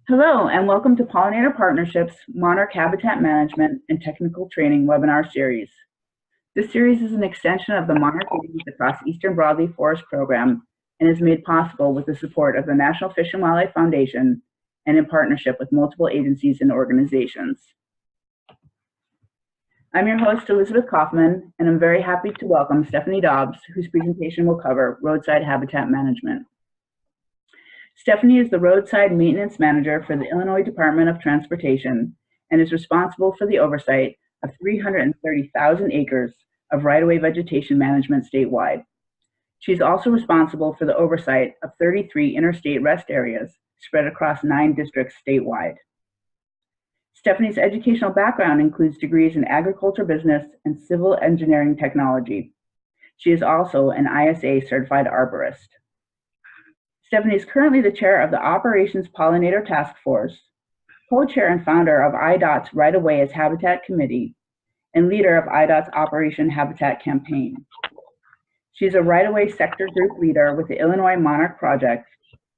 Hello, and welcome to Pollinator Partnership's Monarch Habitat Management and Technical Training webinar series. This series is an extension of the Monarch Meetings Across Eastern Broadleaf Forest program and is made possible with the support of the National Fish and Wildlife Foundation and in partnership with multiple agencies and organizations. I'm your host, Elizabeth Kaufman, and I'm very happy to welcome Stephanie Dobbs, whose presentation will cover roadside habitat management. Stephanie is the Roadside Maintenance Manager for the Illinois Department of Transportation and is responsible for the oversight of 330,000 acres of right-of-way vegetation management statewide. She is also responsible for the oversight of 33 interstate rest areas spread across 9 districts statewide. Stephanie's educational background includes degrees in agriculture business and civil engineering technology. She is also an ISA certified arborist. Stephanie is currently the chair of the Operations Pollinator Task Force, co-chair and founder of IDOT's Right-of-Way as Habitat Committee, and leader of IDOT's Operation Habitat Campaign. She is a right-of-way sector group leader with the Illinois Monarch Project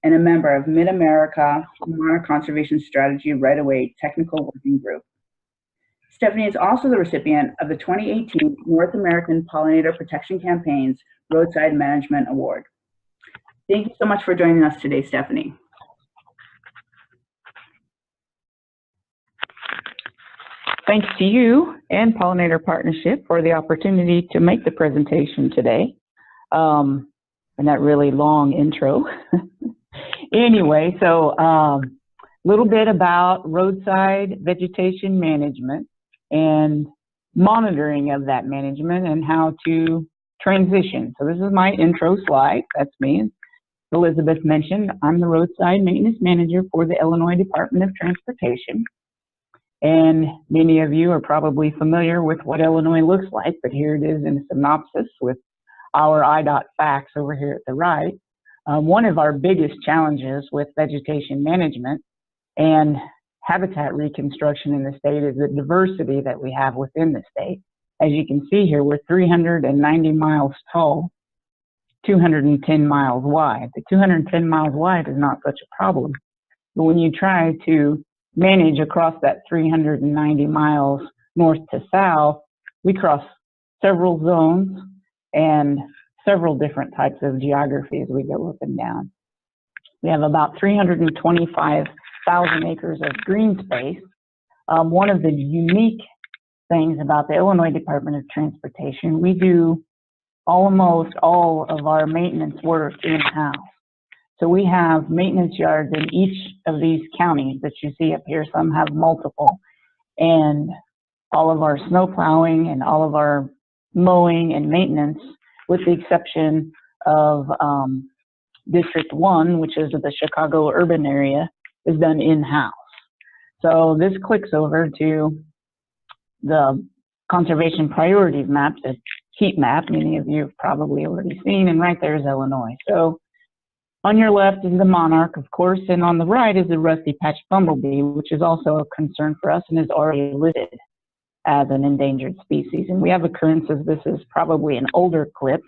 and a member of Mid-America Monarch Conservation Strategy Right-of-Way Technical Working Group. Stephanie is also the recipient of the 2018 North American Pollinator Protection Campaign's Roadside Management Award. Thank you so much for joining us today, Stephanie. Thanks to you and Pollinator Partnership for the opportunity to make the presentation today, and that really long intro. Anyway, so a little bit about roadside vegetation management and monitoring of that management and how to transition. So this is my intro slide. That's me. Elizabeth mentioned, I'm the Roadside Maintenance Manager for the Illinois Department of Transportation. And many of you are probably familiar with what Illinois looks like, but here it is in a synopsis with our IDOT facts over here at the right. One of our biggest challenges with vegetation management and habitat reconstruction in the state is the diversity that we have within the state. As you can see here, we're 390 miles tall, 210 miles wide. The 210 miles wide is not such a problem, but when you try to manage across that 390 miles north to south, we cross several zones and several different types of geography as we go up and down. We have about 325,000 acres of green space. One of the unique things about the Illinois Department of Transportation, we do almost all of our maintenance work in-house. So we have maintenance yards in each of these counties that you see up here. Some have multiple. And all of our snow plowing and all of our mowing and maintenance, with the exception of District 1, which is the Chicago urban area, is done in-house. So this clicks over to the conservation priorities map, the heat map, many of you have probably already seen, and right there is Illinois. So on your left is the monarch, of course, and on the right is the rusty-patched bumblebee, which is also a concern for us and is already listed as an endangered species. And we have occurrences, this is probably an older clip,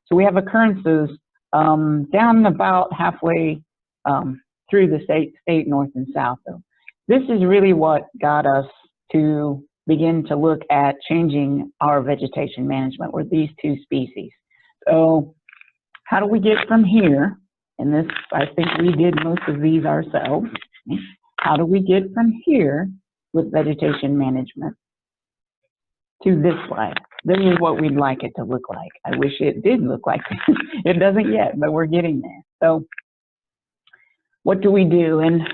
so we have occurrences down about halfway through the state north and south. So this is really what got us to begin to look at changing our vegetation management with these two species. So how do we get from here? And this, I think we did most of these ourselves. How do we get from here with vegetation management to this slide? This is what we'd like it to look like. I wish it did look like this. It doesn't yet, but we're getting there. So what do we do? And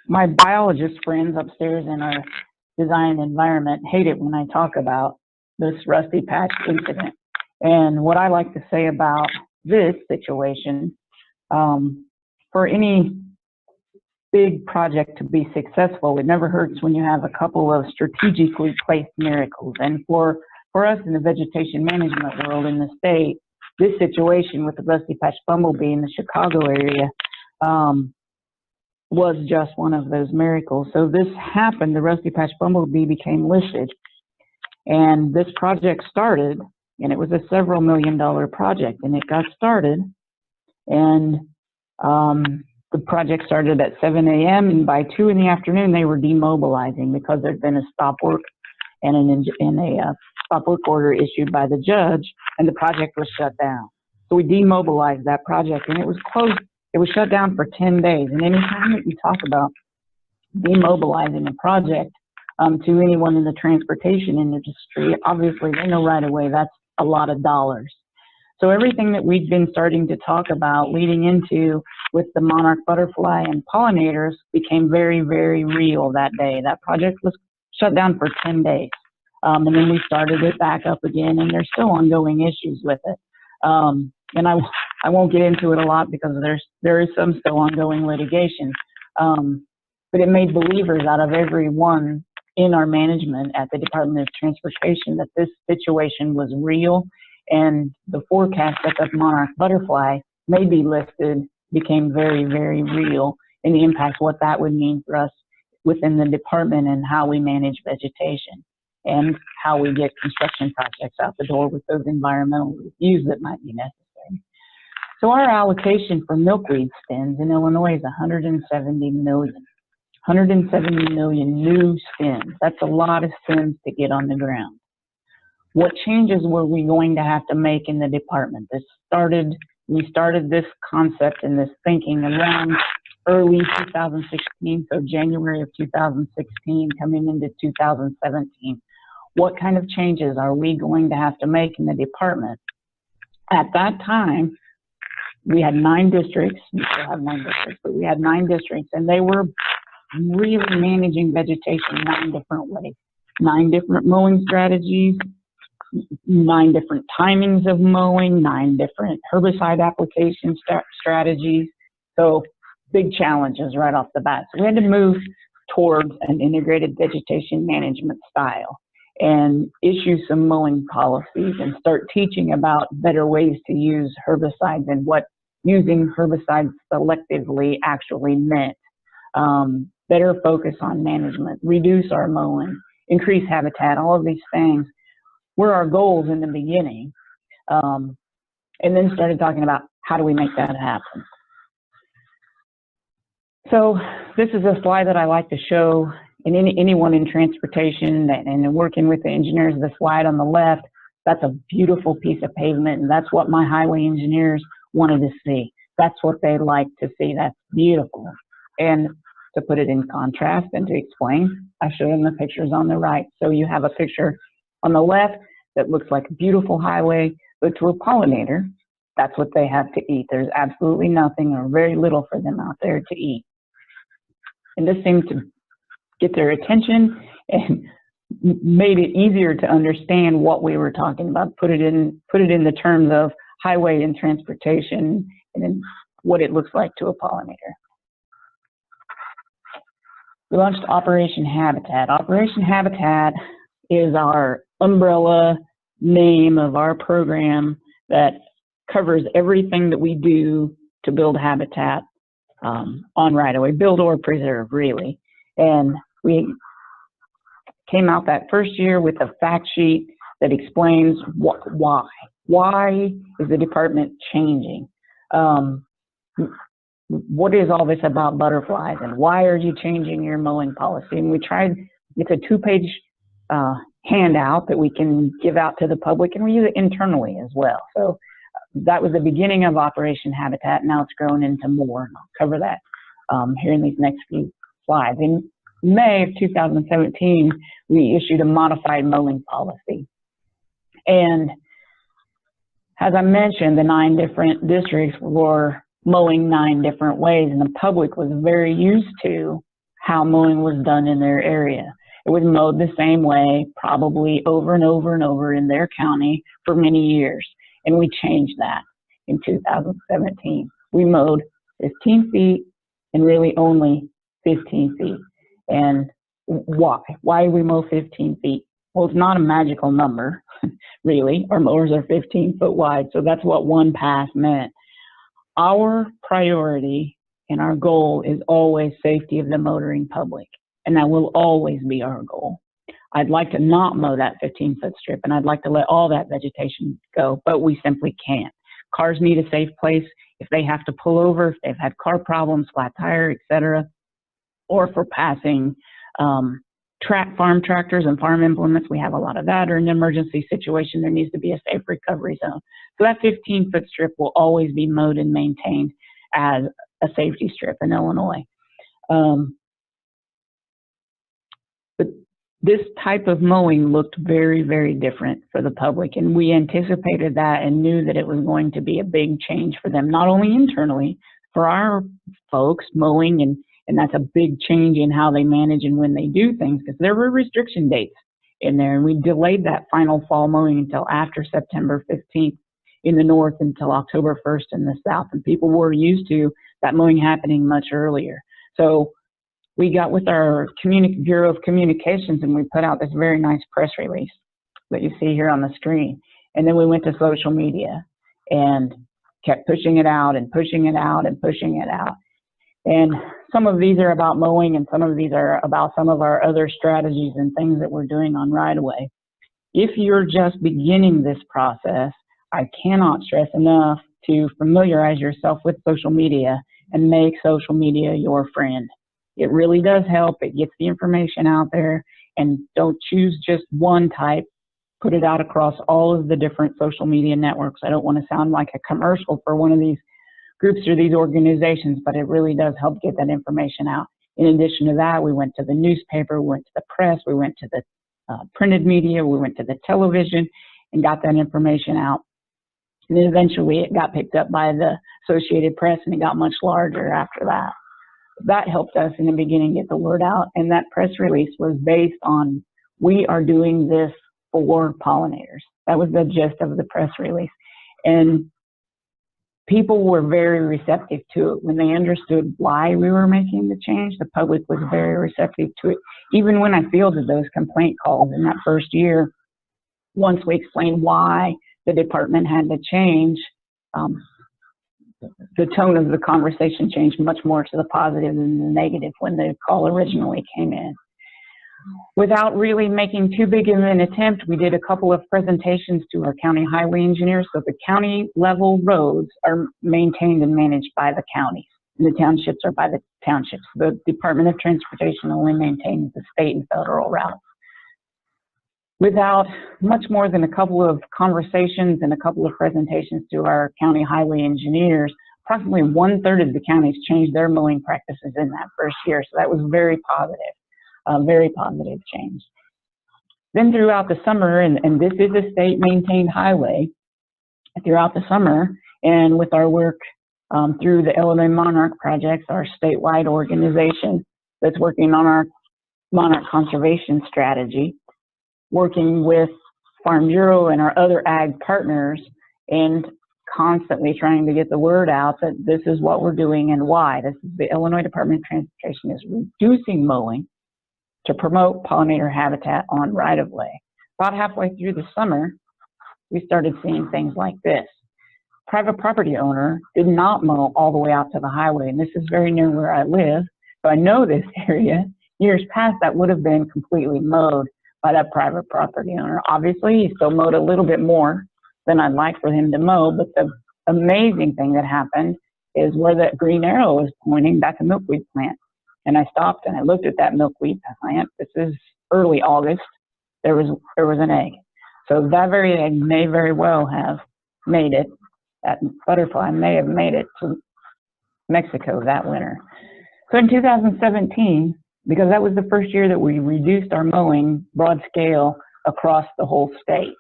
my biologist friends upstairs in our design environment hate it when I talk about this rusty patch incident. And what I like to say about this situation, for any big project to be successful, it never hurts when you have a couple of strategically placed miracles. And for us in the vegetation management world in the state, this situation with the rusty patched bumblebee in the Chicago area was just one of those miracles. So this happened, the rusty patched bumblebee became listed, and this project started, and it was a several $1 million project, and it got started, and the project started at 7 a.m. and by 2 in the afternoon they were demobilizing because there'd been a stop work and a stop work order issued by the judge, and the project was shut down. So we demobilized that project, and it was closed. It was shut down for 10 days. And anytime that you talk about demobilizing a project to anyone in the transportation industry, obviously they know right away that's a lot of dollars. So everything that we've been starting to talk about leading into with the monarch butterfly and pollinators became very, very real that day. That project was shut down for 10 days. And then we started it back up again, and there's still ongoing issues with it. And I won't get into it a lot because there is some still ongoing litigation. But it made believers out of everyone in our management at the Department of Transportation that this situation was real, and the forecast that the monarch butterfly may be listed became very, very real, and the impact what that would mean for us within the department and how we manage vegetation and how we get construction projects out the door with those environmental reviews that might be necessary. So our allocation for milkweed stems in Illinois is 170 million. 170 million new stems. That's a lot of stems to get on the ground. What changes were we going to have to make in the department? We started this concept and this thinking around early 2016, so January of 2016, coming into 2017. What kind of changes are we going to have to make in the department? At that time, we had 9 districts. We still have 9 districts, but we had 9 districts, and they were really managing vegetation 9 different ways. 9 different mowing strategies, 9 different timings of mowing, 9 different herbicide application strategies. So big challenges right off the bat. So we had to move towards an integrated vegetation management style and issue some mowing policies and start teaching about better ways to use herbicides and what using herbicides selectively actually meant. Better focus on management, reduce our mowing, increase habitat, all of these things were our goals in the beginning. And then started talking about how do we make that happen. So this is a slide that I like to show in anyone in transportation and working with the engineers. The slide on the left, that's a beautiful piece of pavement, and that's what my highway engineers wanted to see. That's what they like to see. That's beautiful. And to put it in contrast and to explain, I show them the pictures on the right. So you have a picture on the left that looks like a beautiful highway, but to a pollinator, that's what they have to eat. There's absolutely nothing or very little for them out there to eat. And this seemed to get their attention and made it easier to understand what we were talking about, put it in the terms of highway and transportation and then what it looks like to a pollinator. We launched Operation Habitat. Operation Habitat is our umbrella name of our program that covers everything that we do to build habitat on right-of-way, build or preserve, really. And we came out that first year with a fact sheet that explains why. Why is the department changing? What is all this about butterflies, and why are you changing your mowing policy? And we tried, it's a 2-page handout that we can give out to the public, and we use it internally as well. So that was the beginning of Operation Habitat. Now it's grown into more, and I'll cover that here in these next few slides. In May of 2017, we issued a modified mowing policy. And as I mentioned, the 9 different districts were mowing 9 different ways, and the public was very used to how mowing was done in their area. It was mowed the same way, probably over and over and over in their county for many years. And we changed that in 2017. We mowed 15 feet and really only 15 feet. And why? Why do we mow 15 feet? Well, it's not a magical number, really. Our mowers are 15 foot wide, so that's what one pass meant. Our priority and our goal is always safety of the motoring public, and that will always be our goal. I'd like to not mow that 15-foot strip, and I'd like to let all that vegetation go, but we simply can't. Cars need a safe place if they have to pull over, if they've had car problems, flat tire, etc., or for passing farm tractors and farm implements. We have a lot of that, or in an emergency situation, there needs to be a safe recovery zone. So that 15-foot strip will always be mowed and maintained as a safety strip in Illinois. But this type of mowing looked very, very different for the public, and we anticipated that and knew that it was going to be a big change for them, not only internally, for our folks mowing, and that's a big change in how they manage and when they do things, because there were restriction dates in there, and we delayed that final fall mowing until after September 15th in the north until October 1st in the south, and people were used to that mowing happening much earlier. So we got with our Bureau of Communications, and we put out this very nice press release that you see here on the screen. And then we went to social media and kept pushing it out and pushing it out and pushing it out. And some of these are about mowing, and some of these are about some of our other strategies and things that we're doing on right-of-way. If you're just beginning this process, I cannot stress enough to familiarize yourself with social media and make social media your friend. It really does help. It gets the information out there, and don't choose just one type. Put it out across all of the different social media networks. I don't want to sound like a commercial for one of these groups or these organizations, but it really does help get that information out. In addition to that, we went to the newspaper, we went to the press, we went to the printed media, we went to the television, and got that information out. And then eventually it got picked up by the Associated Press, and it got much larger after that. That helped us in the beginning get the word out, and that press release was based on, we are doing this for pollinators. That was the gist of the press release. And people were very receptive to it. When they understood why we were making the change, the public was very receptive to it. Even when I fielded those complaint calls in that first year, once we explained why the department had to change, the tone of the conversation changed much more to the positive than the negative when the call originally came in. Without really making too big of an attempt, we did a couple of presentations to our county highway engineers. So the county level roads are maintained and managed by the counties, and the townships are by the townships. The Department of Transportation only maintains the state and federal routes. Without much more than a couple of conversations and a couple of presentations to our county highway engineers, approximately 1/3 of the counties changed their mowing practices in that first year. So that was very positive. Very positive change. Then throughout the summer, and this is a state-maintained highway, throughout the summer, and with our work through the Illinois Monarch projects, our statewide organization that's working on our monarch conservation strategy, working with Farm Bureau and our other ag partners, and constantly trying to get the word out that this is what we're doing and why. This is the Illinois Department of Transportation is reducing mowing to promote pollinator habitat on right-of-way. About halfway through the summer, we started seeing things like this. Private property owner did not mow all the way out to the highway, and this is very near where I live, so I know this area. Years past, that would have been completely mowed by that private property owner. Obviously, he still mowed a little bit more than I'd like for him to mow, but the amazing thing that happened is where that green arrow is pointing, that's a milkweed plant. And I stopped and I looked at that milkweed plant. This is early August. There was an egg. So that very egg may very well have made it, that butterfly may have made it to Mexico that winter. So in 2017, because that was the first year that we reduced our mowing broad scale across the whole state,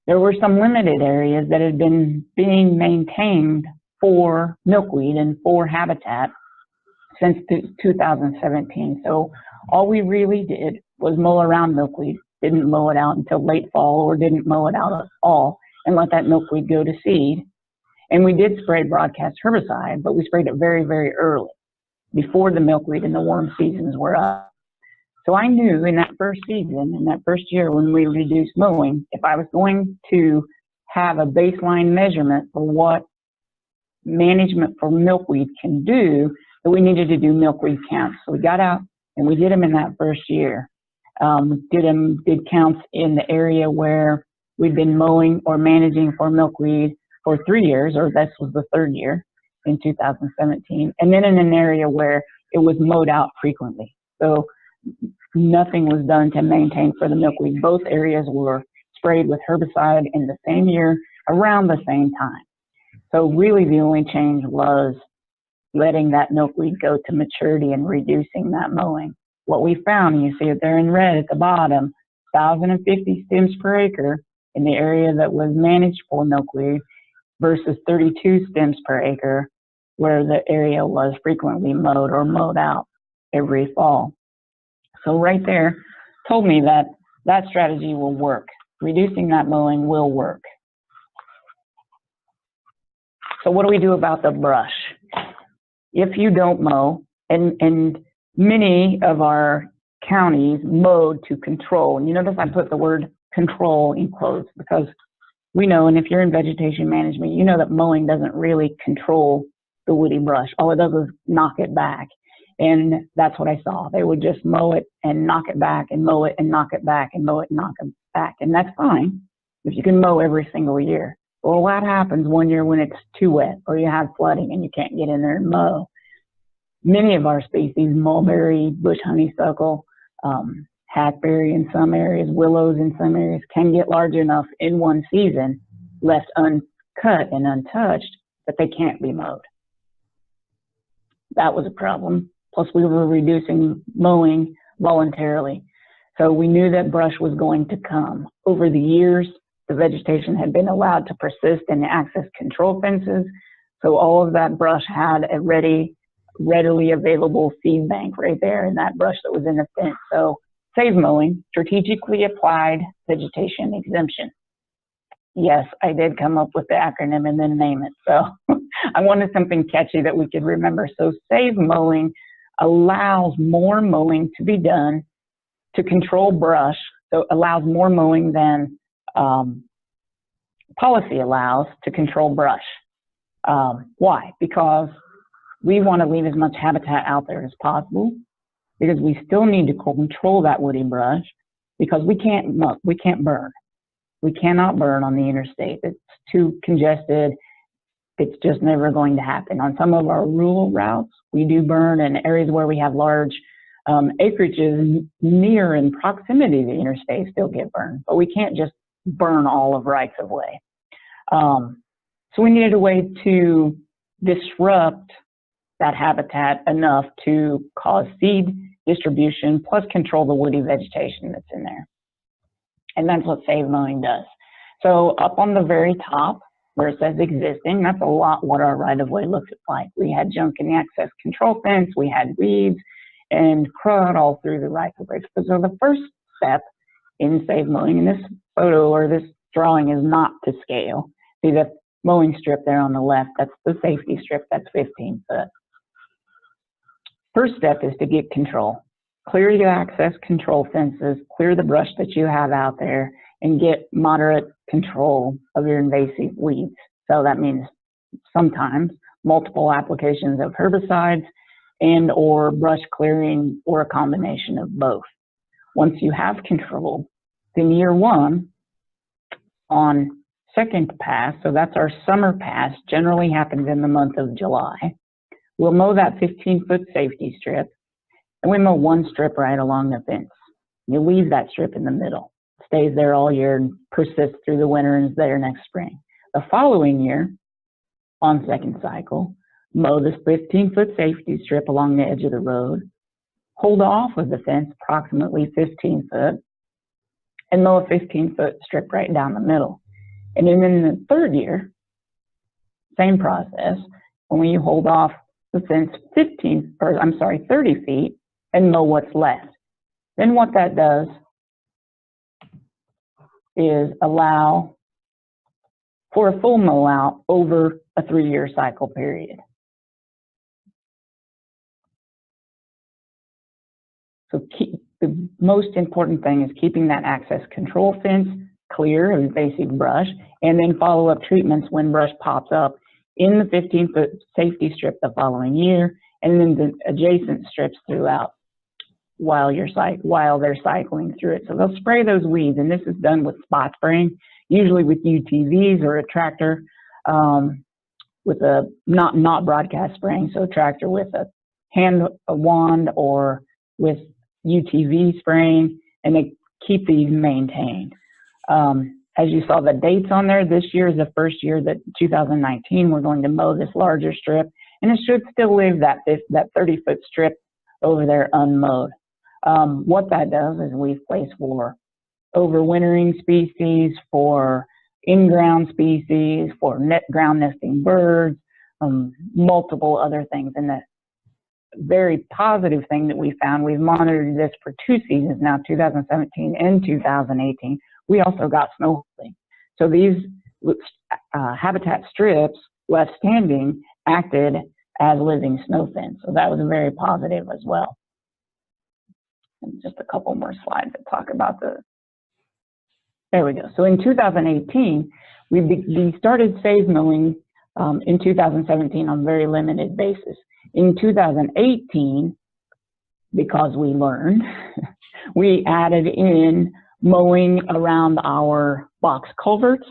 there were some limited areas that had been being maintained for milkweed and for habitat since 2017. So all we really did was mow around milkweed, didn't mow it out until late fall, or didn't mow it out at all, and let that milkweed go to seed. And we did spray broadcast herbicide, but we sprayed it very, very early, before the milkweed and the worm seasons were up. So I knew in that first season, in that first year when we reduced mowing, if I was going to have a baseline measurement for what management for milkweed can do, that we needed to do milkweed counts. So we got out and we did them in that first year. Did counts in the area where we'd been mowing or managing for milkweed for 3 years, or this was the third year in 2017, and then in an area where it was mowed out frequently. So nothing was done to maintain for the milkweed. Both areas were sprayed with herbicide in the same year around the same time. So really the only change was letting that milkweed go to maturity and reducing that mowing. What we found, and you see it there in red at the bottom, 1,050 stems per acre in the area that was managed for milkweed versus 32 stems per acre where the area was frequently mowed or mowed out every fall. So right there told me that that strategy will work. Reducing that mowing will work. So what do we do about the brush? If you don't mow, and many of our counties mowed to control, and you notice I put the word control in quotes because we know, and if you're in vegetation management, you know that mowing doesn't really control the woody brush. All it does is knock it back. And that's what I saw. They would just mow it and knock it back and mow it and knock it back and mow it and knock it back. And that's fine if you can mow every single year. Well, what happens one year when it's too wet or you have flooding and you can't get in there and mow? Many of our species, mulberry, bush honeysuckle, hackberry in some areas, willows in some areas, can get large enough in one season, left uncut and untouched, that they can't be mowed. That was a problem. Plus, we were reducing mowing voluntarily. So we knew that brush was going to come. Over the years, the vegetation had been allowed to persist in the access control fences. So all of that brush had a readily available seed bank right there in that brush that was in the fence. So save mowing, strategically applied vegetation exemption. Yes, I did come up with the acronym and then name it. So I wanted something catchy that we could remember. So save mowing allows more mowing to be done to control brush. So it allows more mowing than policy allows to control brush. Why? Because we want to leave as much habitat out there as possible, because we still need to control that woody brush, because we can't burn. We cannot burn on the interstate. It's too congested. It's just never going to happen. On some of our rural routes, we do burn, in areas where we have large acreages near in proximity to the interstate still get burned, but we can't just burn all of rights of way. So we needed a way to disrupt that habitat enough to cause seed distribution plus control the woody vegetation that's in there. And that's what save mowing does. So up on the very top where it says existing, that's a lot what our right-of-way looks like. We had junk in the access control fence, we had weeds and crud all through the right-of-way. So the first step in save mowing, and this photo or this drawing is not to scale. See the mowing strip there on the left, that's the safety strip, that's 15 foot. First step is to get control. Clear your access control fences, clear the brush that you have out there, and get moderate control of your invasive weeds. So that means sometimes multiple applications of herbicides and or brush clearing or a combination of both. Once you have control, then year one, on second pass, so that's our summer pass, generally happens in the month of July. We'll mow that 15-foot safety strip, and we mow one strip right along the fence. You leave that strip in the middle. It stays there all year and persists through the winter and is there next spring. The following year, on second cycle, mow this 15-foot safety strip along the edge of the road, hold off of the fence approximately 15 foot, and mow a 15-foot strip right down the middle. And then in the third year, same process, when you hold off the fence 30 feet and mow what's left. Then what that does is allow for a full mow out over a 3-year cycle period. So the most important thing is keeping that access control fence clear of invasive brush, and then follow up treatments when brush pops up in the 15-foot safety strip the following year, and then the adjacent strips throughout while they're cycling through it. So they'll spray those weeds, and this is done with spot spraying, usually with UTVs or a tractor with a not broadcast spraying, so a tractor with a wand or with UTV spraying, and they keep these maintained. As you saw the dates on there, this year is the first year that 2019 we're going to mow this larger strip, and it should still leave that 30-foot strip over there unmowed. What that does is we've placed for overwintering species, for in-ground species, for ground nesting birds, multiple other things. And the very positive thing that we found, we've monitored this for 2 seasons now, 2017 and 2018. We also got snowflake. So these habitat strips left standing acted as living snow fins. So that was very positive as well. And just a couple more slides that talk about there we go. So in 2018, we started save mowing in 2017 on a very limited basis. In 2018, because we learned, we added in mowing around our box culverts.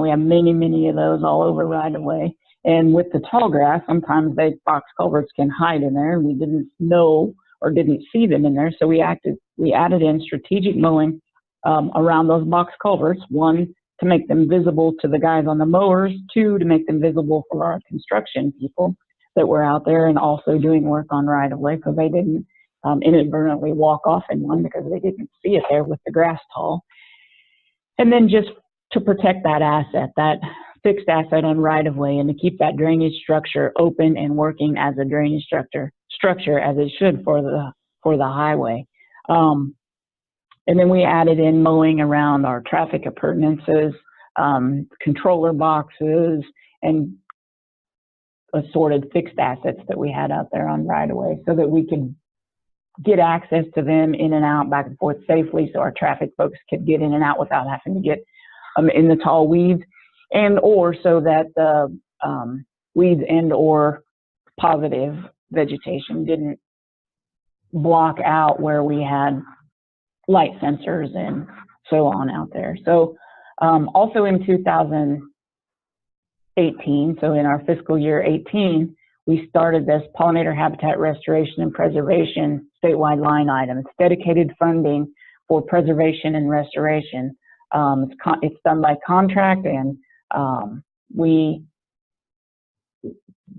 We have many of those all over right away. And with the tall grass, sometimes the box culverts can hide in there, and we didn't know or didn't see them in there. So we added in strategic mowing around those box culverts. 1, to make them visible to the guys on the mowers. 2, to make them visible for our construction people that were out there and also doing work on right of way, so they didn't inadvertently walk off in one because they didn't see it there with the grass tall. And then just to protect that asset, that fixed asset on right of way, and to keep that drainage structure open and working as a drainage structure as it should for the highway. And then we added in mowing around our traffic appurtenances, controller boxes, and assorted fixed assets that we had out there on right of way, so that we could get access to them in and out, back and forth safely, so our traffic folks could get in and out without having to get in the tall weeds, and or so that the weeds and or positive vegetation didn't block out where we had light sensors and so on out there. So also in 2018, so in our fiscal year 18, we started this pollinator habitat restoration and preservation statewide line item. It's dedicated funding for preservation and restoration. It's done by contract, and we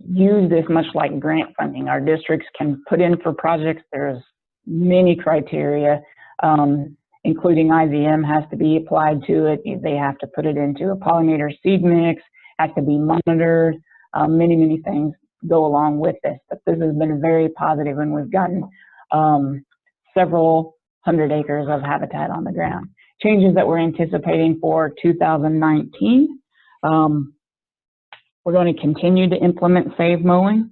use this much like grant funding. Our districts can put in for projects. There's many criteria, including IVM has to be applied to it. They have to put it into a pollinator seed mix, has to be monitored. Many things go along with this, but this has been very positive, and we've gotten several hundred acres of habitat on the ground. Changes that we're anticipating for 2019, we're going to continue to implement save mowing.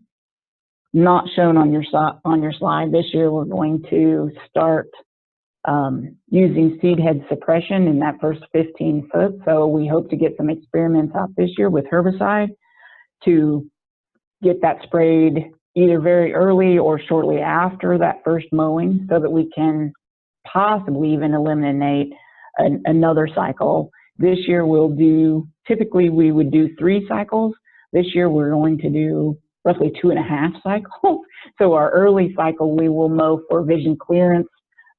Not shown on your slide. This year we're going to start using seed head suppression in that first 15 foot. So we hope to get some experiments out this year with herbicide to get that sprayed either very early or shortly after that first mowing, so that we can possibly even eliminate another cycle. This year we'll do, typically we would do 3 cycles. This year we're going to do roughly 2.5 cycles. So our early cycle we will mow for vision clearance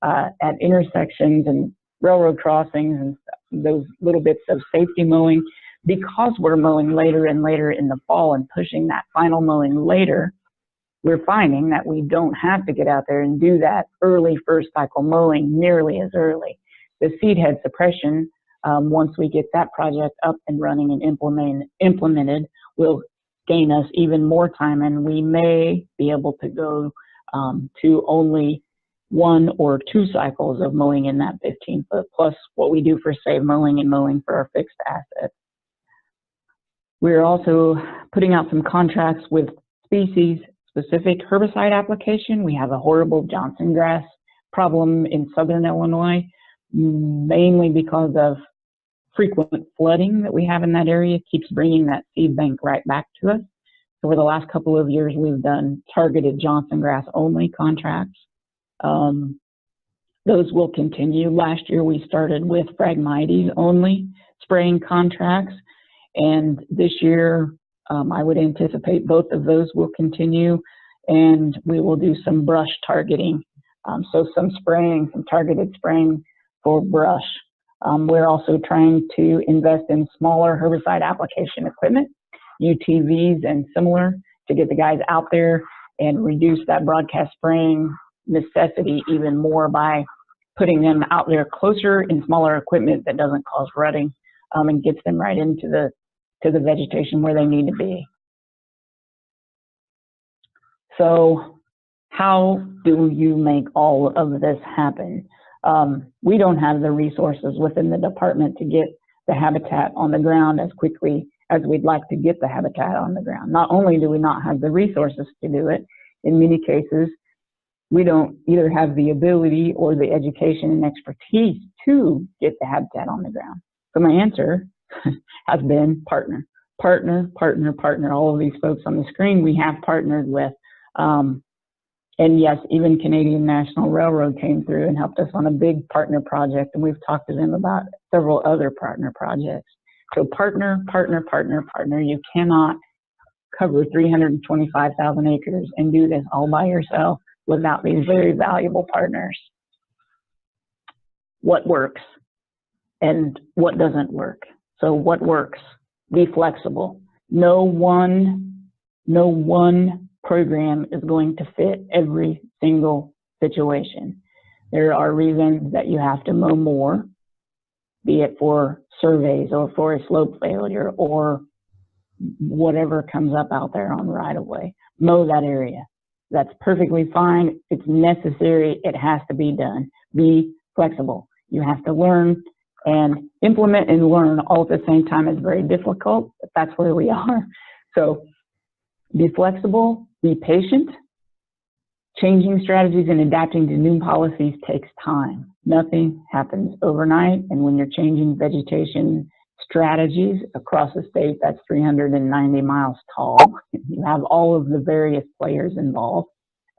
at intersections and railroad crossings and those little bits of safety mowing. Because we're mowing later and later in the fall and pushing that final mowing later, we're finding that we don't have to get out there and do that early first cycle mowing nearly as early. The seed head suppression, once we get that project up and running and implemented, will gain us even more time, and we may be able to go to only 1 or 2 cycles of mowing in that 15 foot, plus what we do for save mowing and mowing for our fixed assets. We're also putting out some contracts with species-specific herbicide application. We have a horrible Johnson grass problem in southern Illinois, mainly because of frequent flooding that we have in that area. It keeps bringing that seed bank right back to us. So over the last couple of years, we've done targeted Johnson grass only contracts. Those will continue. Last year, we started with Phragmites only spraying contracts. And this year, I would anticipate both of those will continue, and we will do some brush targeting. So some spraying, some targeted spraying for brush. We're also trying to invest in smaller herbicide application equipment, UTVs and similar, to get the guys out there and reduce that broadcast spraying necessity even more by putting them out there closer in smaller equipment that doesn't cause rutting, and gets them right into the vegetation where they need to be. So how do you make all of this happen? We don't have the resources within the department to get the habitat on the ground as quickly as we'd like to get the habitat on the ground. Not only do we not have the resources to do it, in many cases, we don't either have the ability or the education and expertise to get the habitat on the ground. So my answer has been partner, partner, partner, partner. All of these folks on the screen we have partnered with. And yes, even Canadian National Railroad came through and helped us on a big partner project, and we've talked to them about several other partner projects. So partner, partner, partner, partner. You cannot cover 325,000 acres and do this all by yourself without these very valuable partners. What works and what doesn't work? So what works? Be flexible. No one program is going to fit every single situation. There are reasons that you have to mow more, be it for surveys or for a slope failure or whatever comes up out there on right of way. Mow that area. That's perfectly fine. It's necessary. It has to be done. Be flexible. You have to learn and implement and learn all at the same time is very difficult, but that's where we are. So be flexible, be patient. Changing strategies and adapting to new policies takes time. Nothing happens overnight, and when you're changing vegetation strategies across the state, that's 390 miles tall. You have all of the various players involved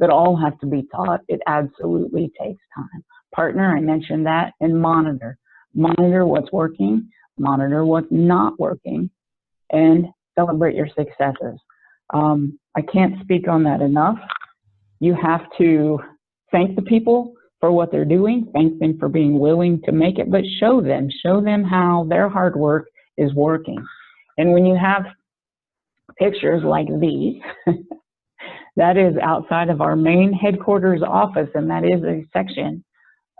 that all have to be taught. It absolutely takes time. Partner, I mentioned that, and monitor. Monitor what's working, monitor what's not working, and celebrate your successes. I can't speak on that enough. You have to thank the people for what they're doing, thank them for being willing to make it, but show them how their hard work is working. And when you have pictures like these, that is outside of our main headquarters office, and that is a section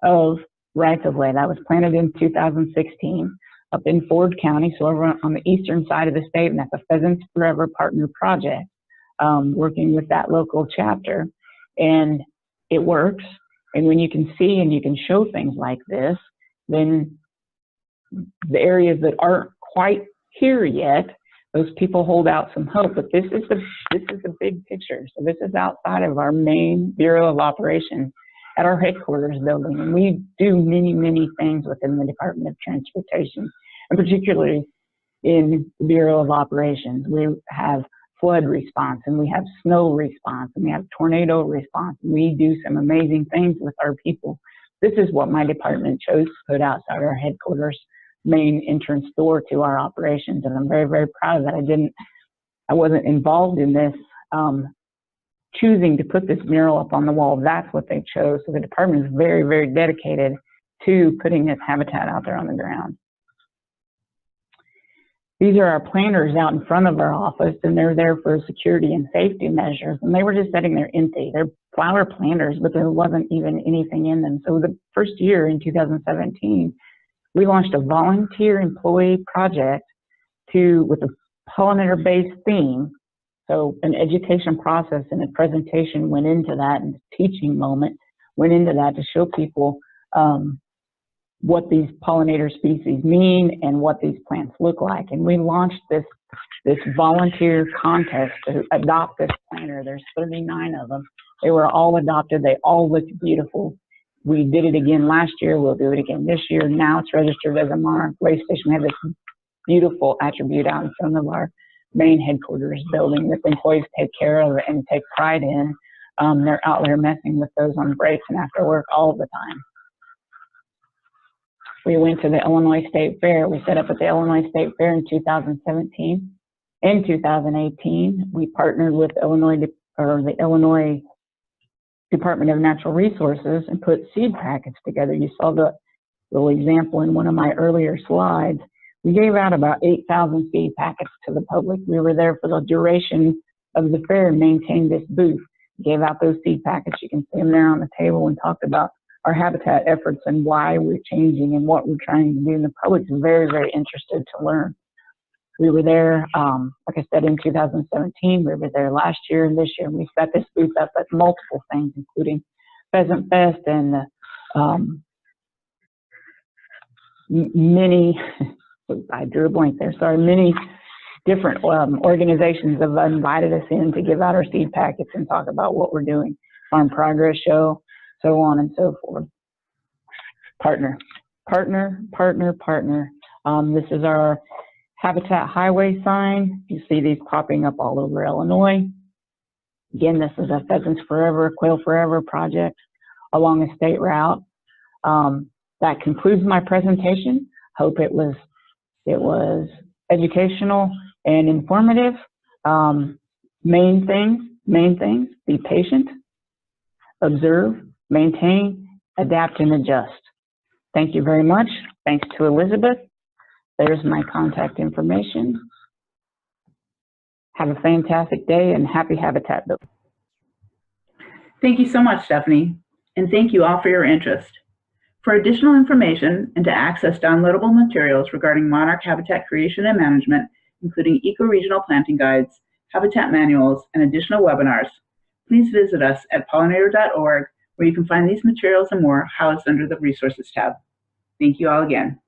of rights of way that was planted in 2016 up in Ford County, so over on the eastern side of the state, and that's a Pheasants Forever Partner project, working with that local chapter, and it works. And when you can see and you can show things like this, then the areas that aren't quite here yet, those people hold out some hope. But this is the big picture. So this is outside of our main Bureau of Operations at our headquarters building. And we do many, many things within the Department of Transportation, and particularly in the Bureau of Operations. We have flood response, and we have snow response, and we have tornado response. We do some amazing things with our people. This is what my department chose to put outside our headquarters main entrance door to our operations, and I'm very, very proud that I wasn't involved in this choosing to put this mural up on the wall. That's what they chose. So the department is very, very dedicated to putting this habitat out there on the ground. These are our planters out in front of our office, and they're there for security and safety measures. And they were just sitting there empty. They're flower planters, but there wasn't even anything in them. So the first year in 2017, we launched a volunteer employee project with a pollinator-based theme. So an education process and a presentation went into that, and a teaching moment went into that to show people what these pollinator species mean and what these plants look like. And we launched this volunteer contest to adopt this planter. There's 39 of them. They were all adopted. They all looked beautiful. We did it again last year. We'll do it again this year. Now it's registered as a monarch way station. We have this beautiful attribute out in front of our main headquarters building that the employees take care of and take pride in. They're out there messing with those on breaks and after work all the time. We went to the Illinois State Fair. We set up at the Illinois State Fair in 2017. In 2018, we partnered with the Illinois Department of Natural Resources and put seed packets together. You saw the little example in one of my earlier slides. We gave out about 8,000 seed packets to the public. We were there for the duration of the fair and maintained this booth. Gave out those seed packets. You can see them there on the table, and talked about our habitat efforts and why we're changing and what we're trying to do. And the public's very, very interested to learn. We were there, like I said, in 2017. We were there last year and this year. And we set this booth up at multiple things, including Pheasant Fest and many, I drew a blank there, sorry, many different organizations have invited us in to give out our seed packets and talk about what we're doing. Farm Progress Show, so on and so forth. Partner, partner, partner, partner. This is our Habitat Highway sign. You see these popping up all over Illinois. Again, this is a Pheasants Forever, Quail Forever project along a state route. That concludes my presentation. Hope it was educational and informative. Main things, be patient, observe, maintain, adapt, and adjust. Thank you very much. Thanks to Elizabeth. There's my contact information. Have a fantastic day and happy habitat building. Thank you so much, Stephanie, and thank you all for your interest. For additional information and to access downloadable materials regarding monarch habitat creation and management, including eco-regional planting guides, habitat manuals, and additional webinars, please visit us at pollinator.org, where you can find these materials and more housed under the Resources tab. Thank you all again.